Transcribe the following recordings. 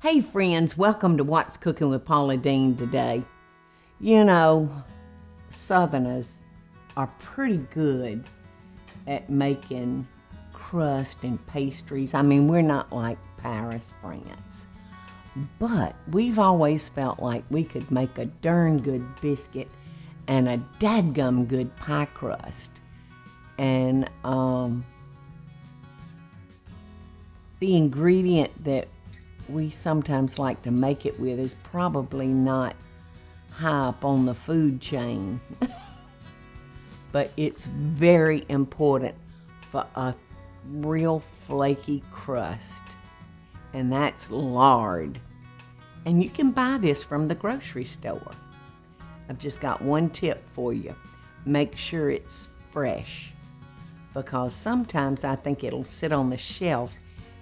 Hey friends, welcome to What's Cooking with Paula Deen today. You know, Southerners are pretty good at making crust and pastries. I mean, we're not like Paris, France. But we've always felt like we could make a darn good biscuit and a dadgum good pie crust. And the ingredient that we sometimes like to make it with is probably not high up on the food chain. But it's very important for a real flaky crust. And that's lard. And you can buy this from the grocery store. I've just got one tip for you. Make sure it's fresh. Because sometimes I think it'll sit on the shelf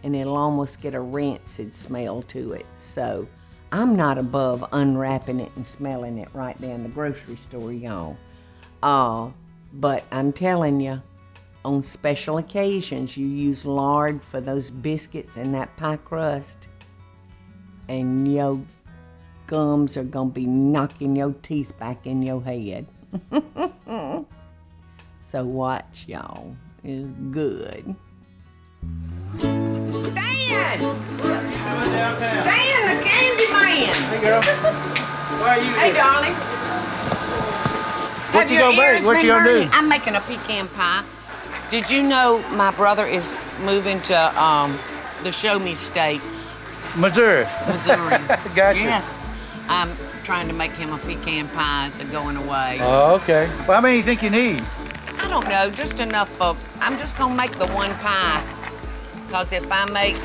and it'll almost get a rancid smell to it. So I'm not above unwrapping it and smelling it right there in the grocery store, y'all. But I'm telling you, on special occasions, you use lard for those biscuits and that pie crust, and your gums are gonna be knocking your teeth back in your head. So watch, y'all. It's good. Stan! Stan, the candy man! Hey, girl. Why are you Hey, here? darling. What you gonna make? What you gonna do? I'm making a pecan pie. Did you know my brother is moving to the Show Me State, Missouri. Missouri? Gotcha. Yes. I'm trying to make him a pecan pie as a going away. Oh, okay. Well, how many do you think you need? I don't know, just enough of, I'm just gonna make the one pie. Cause if I make,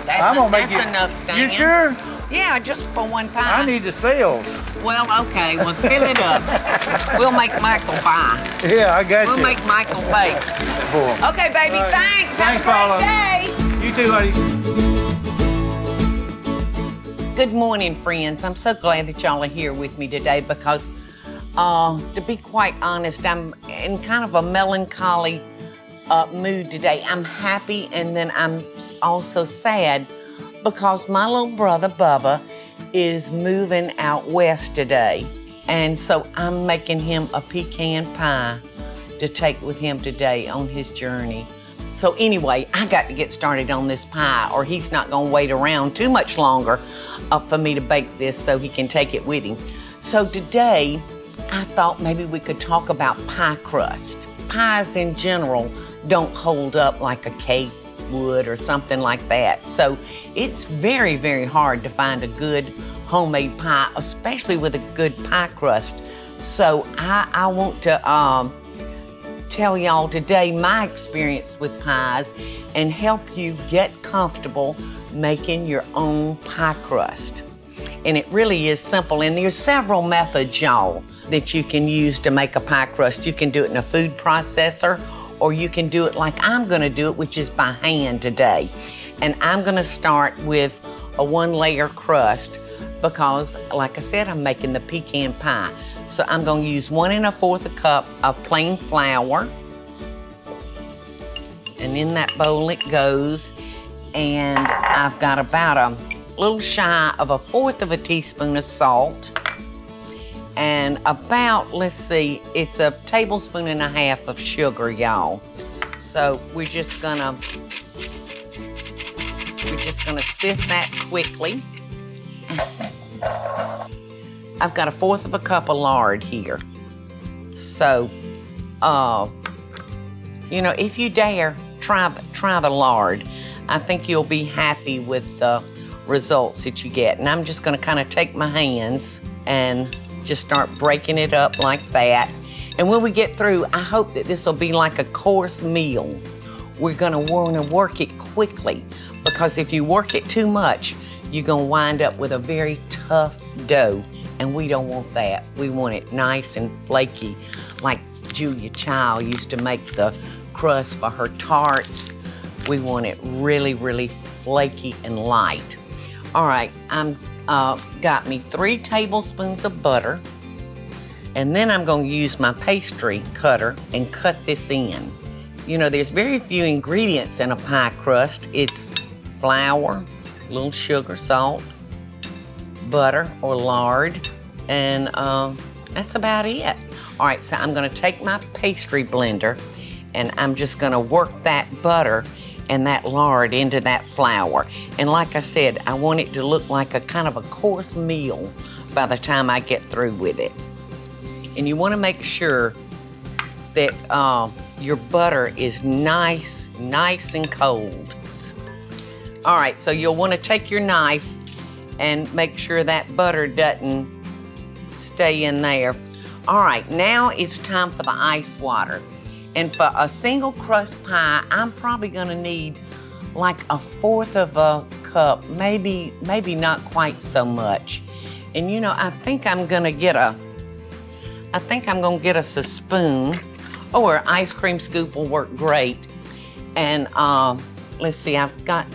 that's enough, Stan. You sure? Yeah, just for one pie. I need the sales. Well, okay, well, fill it up. We'll make Michael pie. Yeah, I got We'll you. make Michael bake. Cool. Okay, baby, All right. thanks. Thanks, Have Paula. a great day. You too, honey. Good morning, friends. I'm so glad that y'all are here with me today because, to be quite honest, I'm in kind of a melancholy mood today. I'm happy and then I'm also sad because my little brother, Bubba, is moving out west today. And so I'm making him a pecan pie to take with him today on his journey. So anyway, I got to get started on this pie or he's not gonna wait around too much longer for me to bake this so he can take it with him. So today, I thought maybe we could talk about pie crust. Pies in general don't hold up like a cake would or something like that. So it's very, very hard to find a good homemade pie, especially with a good pie crust. So I want to tell y'all today my experience with pies and help you get comfortable making your own pie crust. And it really is simple. And there's several methods, y'all, that you can use to make a pie crust. You can do it in a food processor, or you can do it like I'm gonna do it, which is by hand today. And I'm gonna start with a 1-layer crust because, like I said, I'm making the pecan pie. So I'm gonna use 1 1/4 cup of plain flour. And in that bowl it goes. And I've got about a little shy of 1/4 teaspoon of salt. And about, let's see, it's a 1.5 tablespoons of sugar, y'all. So we're just gonna sift that quickly. I've got 1/4 cup of lard here. So, you know, if you dare, try the lard. I think you'll be happy with the results that you get. And I'm just gonna kind of take my hands and just start breaking it up like that. And when we get through, I hope that this will be like a coarse meal. We're gonna wanna work it quickly because if you work it too much, you're gonna wind up with a very tough dough. And we don't want that. We want it nice and flaky, like Julia Child used to make the crust for her tarts. We want it really, really flaky and light. All right, I'm got me 3 tablespoons of butter. And then I'm gonna use my pastry cutter and cut this in. You know, there's very few ingredients in a pie crust. It's flour, a little sugar, salt, butter or lard, and that's about it. All right, so I'm gonna take my pastry blender and I'm just gonna work that butter and that lard into that flour. And like I said, I want it to look like a kind of a coarse meal by the time I get through with it. And you wanna make sure that your butter is nice and cold. All right, so you'll wanna take your knife and make sure that butter doesn't stay in there. All right, now it's time for the ice water. And for a single crust pie, I'm probably gonna need like 1/4 of a cup, maybe not quite so much. And you know, I think I'm gonna get a spoon, or an ice cream scoop will work great. And let's see, I've got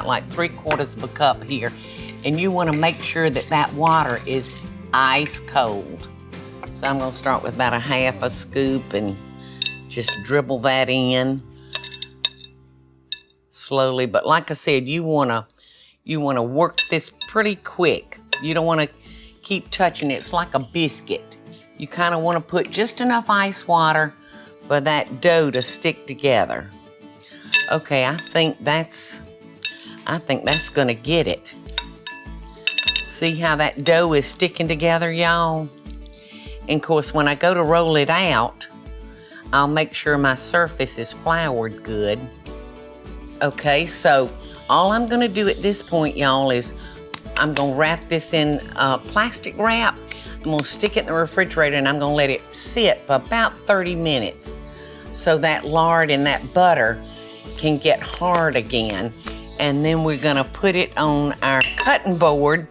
like 3/4 of a cup here. And you wanna make sure that that water is ice cold. So I'm gonna start with about 1/2 a scoop and just dribble that in slowly. But like I said, you wanna work this pretty quick. You don't wanna keep touching it. It's like a biscuit. You kinda wanna put just enough ice water for that dough to stick together. Okay, I think that's gonna get it. See how that dough is sticking together, y'all? And of course, when I go to roll it out, I'll make sure my surface is floured good. Okay, so all I'm gonna do at this point, y'all, is I'm gonna wrap this in plastic wrap. I'm gonna stick it in the refrigerator and I'm gonna let it sit for about 30 minutes so that lard and that butter can get hard again. And then we're gonna put it on our cutting board.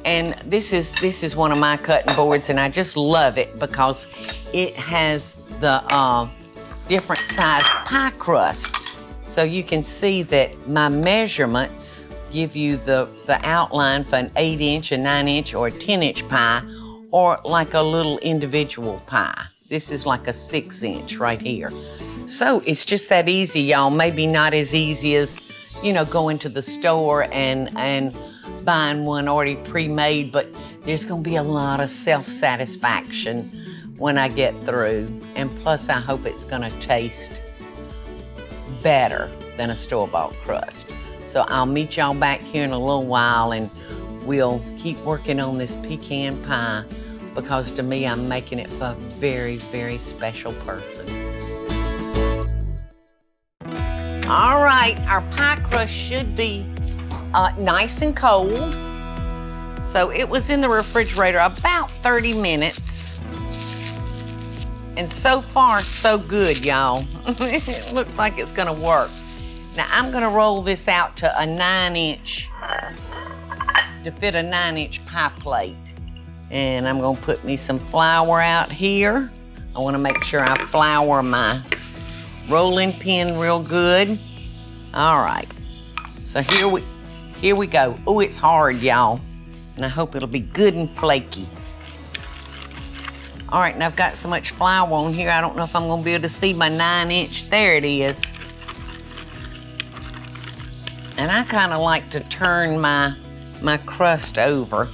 And this is one of my cutting boards, and I just love it because it has the different size pie crust. So you can see that my measurements give you the outline for an 8-inch, a 9-inch, or a 10-inch pie, or like a little individual pie. This is like a 6-inch right here. So it's just that easy, y'all. Maybe not as easy as, you know, going to the store and buying one already pre-made, but there's gonna be a lot of self-satisfaction when I get through. And plus, I hope it's gonna taste better than a store-bought crust. So I'll meet y'all back here in a little while and we'll keep working on this pecan pie, because to me, I'm making it for a very, very special person. All right, our pie crust should be nice and cold. So it was in the refrigerator about 30 minutes. And so far, so good, y'all. It looks like it's gonna work. Now I'm gonna roll this out to a 9-inch, to fit a 9-inch pie plate. And I'm gonna put me some flour out here. I wanna make sure I flour my rolling pin real good. All right, so here we go. Oh, it's hard, y'all. And I hope it'll be good and flaky. All right, and I've got so much flour on here, I don't know if I'm gonna be able to see my 9-inch. There it is. And I kinda like to turn my crust over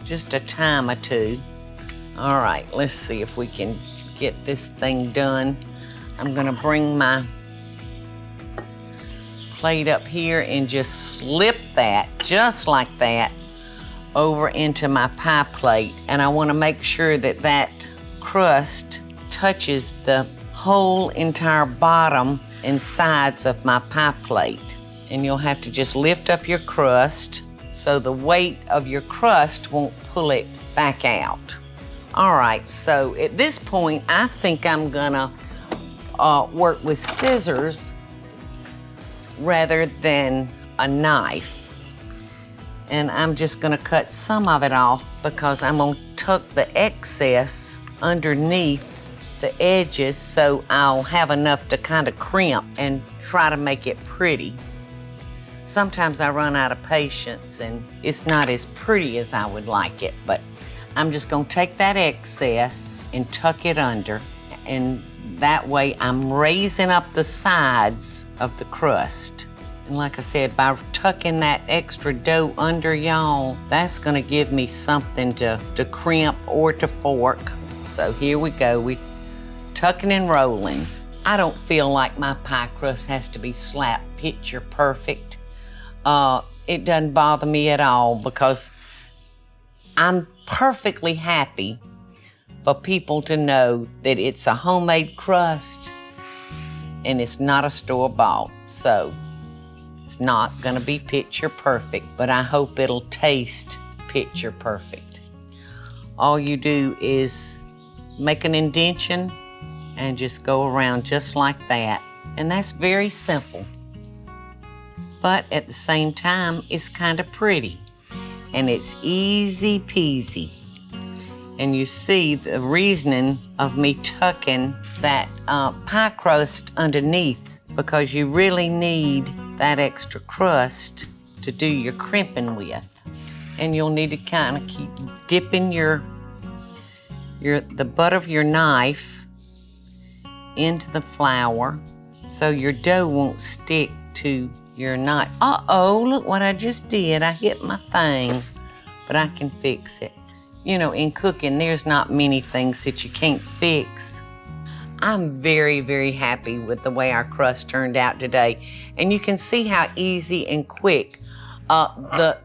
just a time or two. All right, let's see if we can get this thing done. I'm gonna bring my plate up here and just slip that, just like that, over into my pie plate. And I wanna make sure that that crust touches the whole entire bottom and sides of my pie plate. And you'll have to just lift up your crust so the weight of your crust won't pull it back out. All right, so at this point, I think I'm gonna work with scissors rather than a knife. And I'm just gonna cut some of it off because I'm gonna tuck the excess underneath the edges so I'll have enough to kind of crimp and try to make it pretty. Sometimes I run out of patience and it's not as pretty as I would like it, but I'm just gonna take that excess and tuck it under, and that way I'm raising up the sides of the crust. And like I said, by tucking that extra dough under, y'all, that's gonna give me something to crimp or to fork. So here we go, we tucking and rolling. I don't feel like my pie crust has to be slap picture perfect. It doesn't bother me at all because I'm perfectly happy for people to know that it's a homemade crust and it's not a store-bought. So it's not gonna be picture perfect, but I hope it'll taste picture perfect. All you do is make an indentation and just go around just like that. And that's very simple. But at the same time, it's kind of pretty. And it's easy peasy. And you see the reasoning of me tucking that pie crust underneath, because you really need that extra crust to do your crimping with. And you'll need to kind of keep dipping the butt of your knife into the flour so your dough won't stick to your knife. Uh-oh, look what I just did. I hit my thing, but I can fix it. You know, in cooking, there's not many things that you can't fix. I'm very, very happy with the way our crust turned out today. And you can see how easy and quick. The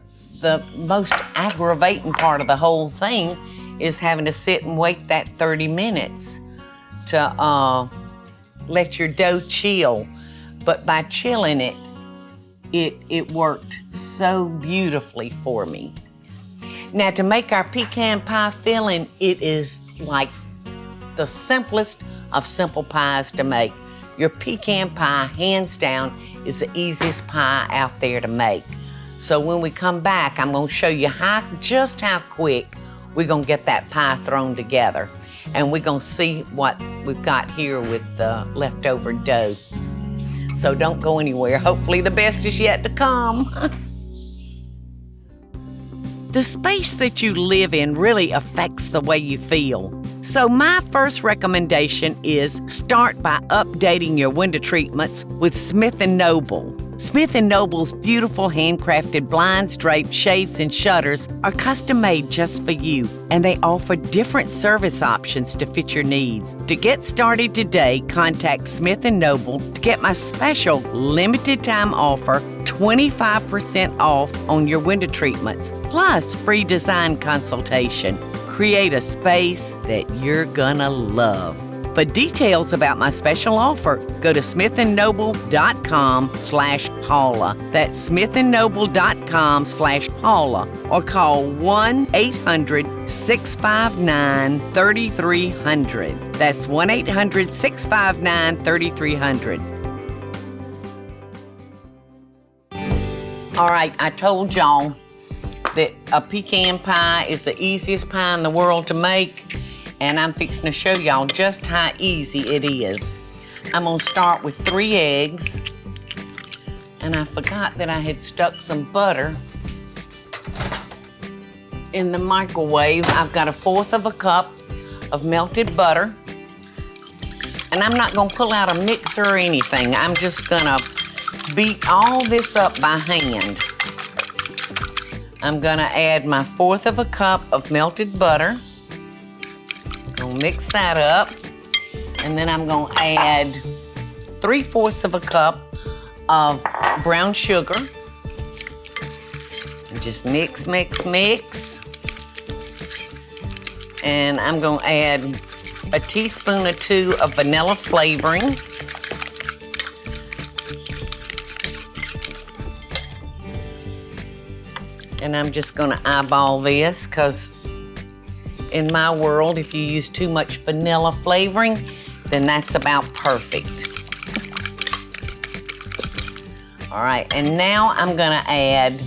most aggravating part of the whole thing is having to sit and wait that 30 minutes to let your dough chill. But by chilling it worked so beautifully for me. Now, to make our pecan pie filling, it is like the simplest of simple pies to make. Your pecan pie, hands down, is the easiest pie out there to make. So when we come back, I'm gonna show you just how quick we're gonna get that pie thrown together. And we're gonna see what we've got here with the leftover dough. So don't go anywhere. Hopefully the best is yet to come. The space that you live in really affects the way you feel. So my first recommendation is start by updating your window treatments with Smith & Noble. Smith & Noble's beautiful handcrafted blinds, drapes, shades, and shutters are custom made just for you, and they offer different service options to fit your needs. To get started today, contact Smith & Noble to get my special limited time offer, 25% off on your window treatments, plus free design consultation. Create a space that you're gonna love. For details about my special offer, go to smithandnoble.com/Paula. That's smithandnoble.com/Paula, or call 1-800-659-3300. That's 1-800-659-3300. All right, I told y'all that a pecan pie is the easiest pie in the world to make, and I'm fixing to show y'all just how easy it is. I'm gonna start with 3 eggs, and I forgot that I had stuck some butter in the microwave. I've got 1/4 of a cup of melted butter, and I'm not gonna pull out a mixer or anything. I'm just gonna beat all this up by hand. I'm gonna add my 1/4 of a cup of melted butter. Gonna mix that up, and then I'm gonna add 3/4 of a cup of brown sugar. And just mix, mix, mix. And I'm gonna add a teaspoon or 2 of vanilla flavoring. And I'm just gonna eyeball this, because in my world, if you use too much vanilla flavoring, then that's about perfect. All right, and now I'm gonna add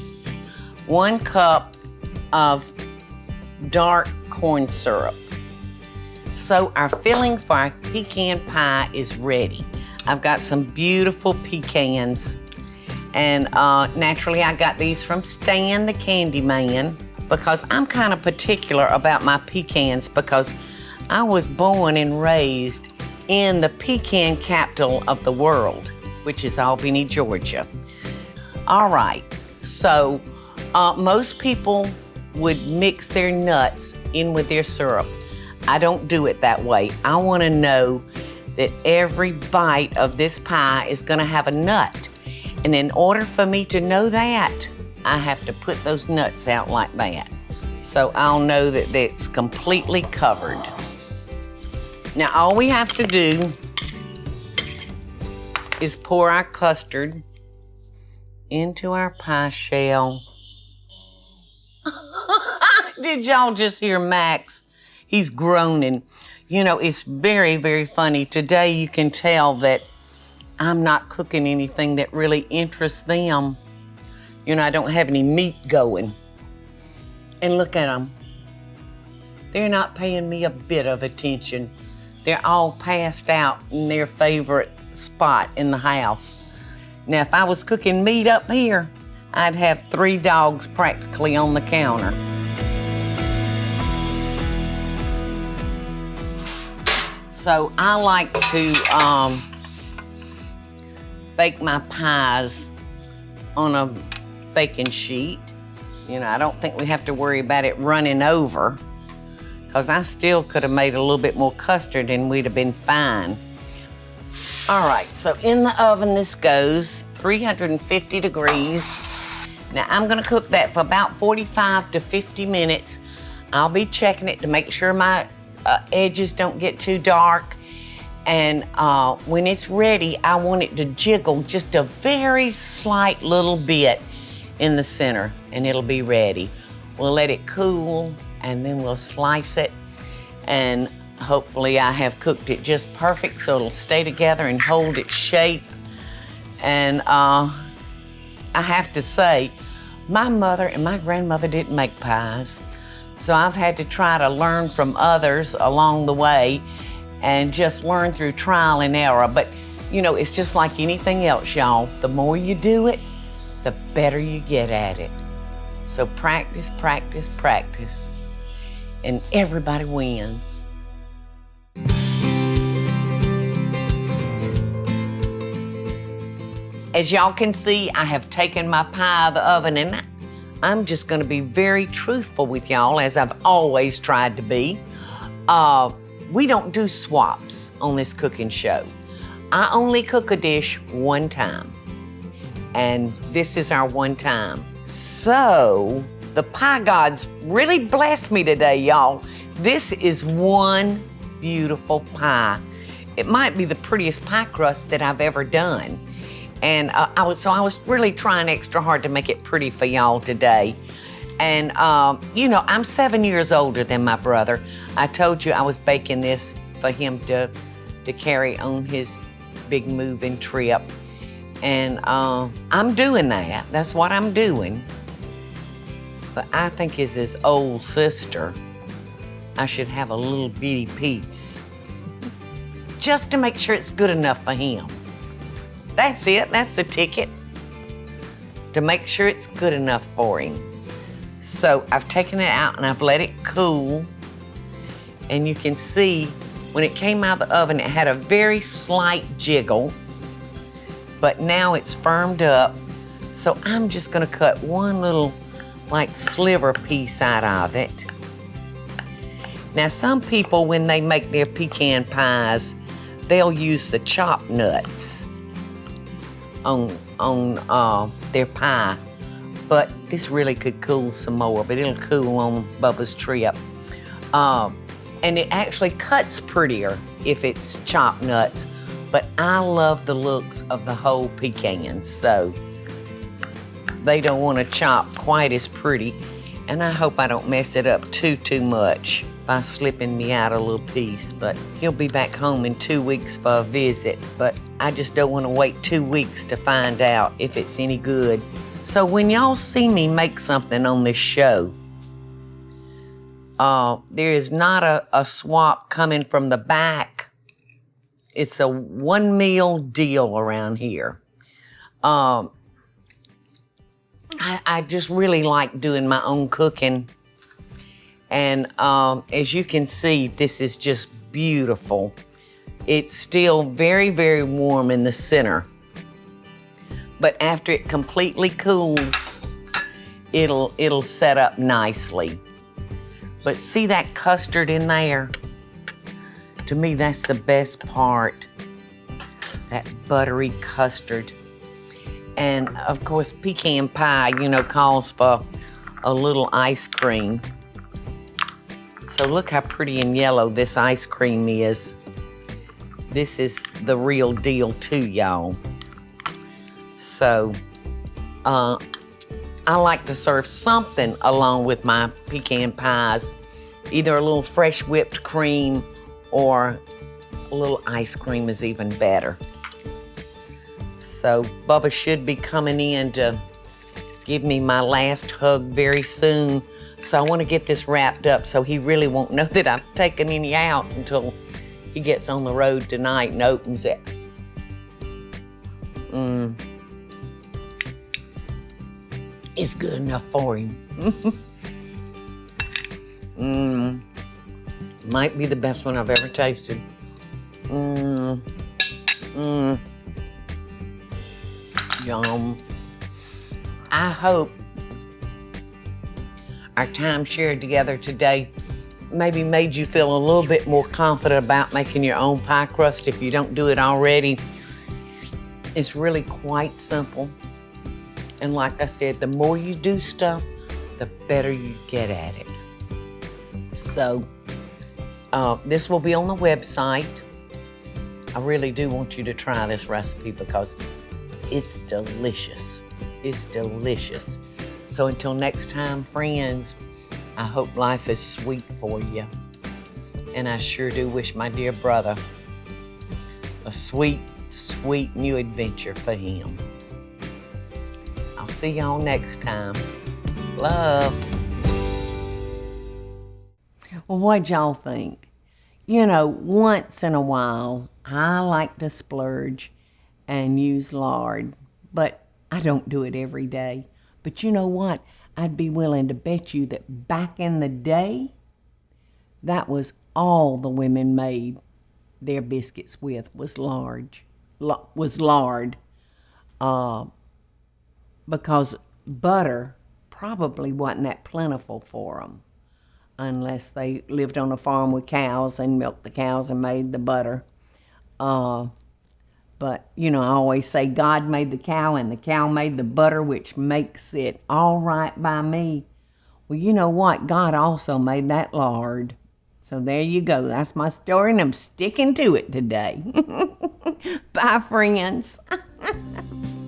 1 cup of dark corn syrup. So our filling for our pecan pie is ready. I've got some beautiful pecans, and naturally I got these from Stan the Candy Man, because I'm kind of particular about my pecans, because I was born and raised in the pecan capital of the world, which is Albany, Georgia. All right, so most people would mix their nuts in with their syrup. I don't do it that way. I want to know that every bite of this pie is going to have a nut. And in order for me to know that, I have to put those nuts out like that. So I'll know that it's completely covered. Now all we have to do is pour our custard into our pie shell. Did y'all just hear Max? He's groaning. You know, it's very, very funny. Today you can tell that I'm not cooking anything that really interests them. You know, I don't have any meat going. And look at them. They're not paying me a bit of attention. They're all passed out in their favorite spot in the house. Now, if I was cooking meat up here, I'd have 3 dogs practically on the counter. So I like to bake my pies on a baking sheet. You know, I don't think we have to worry about it running over, because I still could have made a little bit more custard and we'd have been fine. All right, so in the oven this goes, 350 degrees. Now I'm gonna cook that for about 45 to 50 minutes. I'll be checking it to make sure my edges don't get too dark. And when it's ready, I want it to jiggle just a very slight little bit in the center, and it'll be ready. We'll let it cool, and then we'll slice it, and hopefully I have cooked it just perfect so it'll stay together and hold its shape. And I have to say, my mother and my grandmother didn't make pies, so I've had to try to learn from others along the way and just learn through trial and error. But you know, it's just like anything else, y'all. The more you do it, the better you get at it. So practice, practice, practice, and everybody wins. As y'all can see, I have taken my pie out of the oven, and I'm just gonna be very truthful with y'all, as I've always tried to be. We don't do swaps on this cooking show. I only cook a dish one time, and this is our one time. So the pie gods really blessed me today, y'all. This is one beautiful pie. It might be the prettiest pie crust that I've ever done. And I was really trying extra hard to make it pretty for y'all today. And you know, I'm 7 years older than my brother. I told you I was baking this for him to carry on his big moving trip. And I'm doing that. That's what I'm doing. But I think as his old sister, I should have a little bitty piece. Just to make sure it's good enough for him. That's it, that's the ticket. To make sure it's good enough for him. So I've taken it out and I've let it cool. And you can see when it came out of the oven, it had a very slight jiggle, but now it's firmed up. So I'm just gonna cut one little like sliver piece out of it. Now some people, when they make their pecan pies, they'll use the chopped nuts on their pie. But this really could cool some more, but it'll cool on Bubba's trip. And it actually cuts prettier if it's chopped nuts, but I love the looks of the whole pecans, so they don't want to chop quite as pretty. And I hope I don't mess it up too much by slipping me out a little piece, but he'll be back home in 2 weeks for a visit, but I just don't want to wait 2 weeks to find out if it's any good. So when y'all see me make something on this show, there is not a swap coming from the back. It's a one meal deal around here. I just really like doing my own cooking. And as you can see, this is just beautiful. It's still very, very warm in the center. but after it completely cools, it'll set up nicely. But see that custard in there? To me, that's the best part. That buttery custard. And of course, pecan pie, calls for a little ice cream. So look how pretty and yellow this ice cream is. This is the real deal too, y'all. So, I like to serve something along with my pecan pies. Either a little fresh whipped cream or a little ice cream is even better. So Bubba should be coming in to give me my last hug very soon. So I want to get this wrapped up so he really won't know that I've taken any out until he gets on the road tonight and opens it. It's good enough for him. Might be the best one I've ever tasted. Yum. I hope our time shared together today maybe made you feel a little bit more confident about making your own pie crust if you don't do it already. It's really quite simple. And like I said, the more you do stuff, the better you get at it. So, this will be on the website. I really do want you to try this recipe because it's delicious. It's delicious. So until next time, friends, I hope life is sweet for you. And I sure do wish my dear brother a sweet, sweet new adventure for him. I'll see y'all next time. Love. Well, what'd y'all think? Once in a while, I like to splurge and use lard, but I don't do it every day. But you know what? I'd be willing to bet you that back in the day, that was all the women made their biscuits with was lard. Because butter probably wasn't that plentiful for them unless they lived on a farm with cows and milked the cows and made the butter. But, I always say God made the cow and the cow made the butter, which makes it all right by me. Well, you know what? God also made that lard. So there you go. That's my story, and I'm sticking to it today. Bye, friends.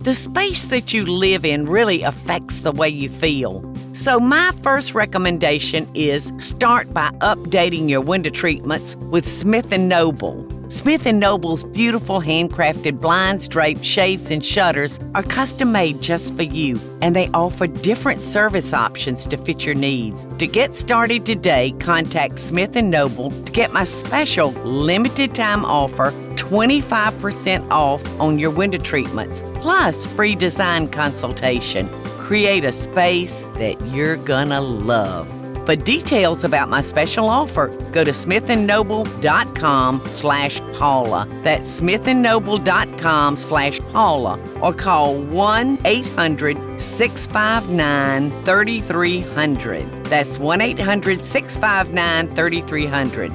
The space that you live in really affects the way you feel. So my first recommendation is start by updating your window treatments with Smith & Noble. Smith & Noble's beautiful handcrafted blinds, drapes, shades, and shutters are custom-made just for you, and they offer different service options to fit your needs. To get started today, contact Smith & Noble to get my special limited-time offer, 25% off on your window treatments, plus free design consultation. Create a space that you're gonna love. For details about my special offer, go to smithandnoble.com/Paula. That's smithandnoble.com/Paula, or call 1-800-659-3300. That's 1-800-659-3300.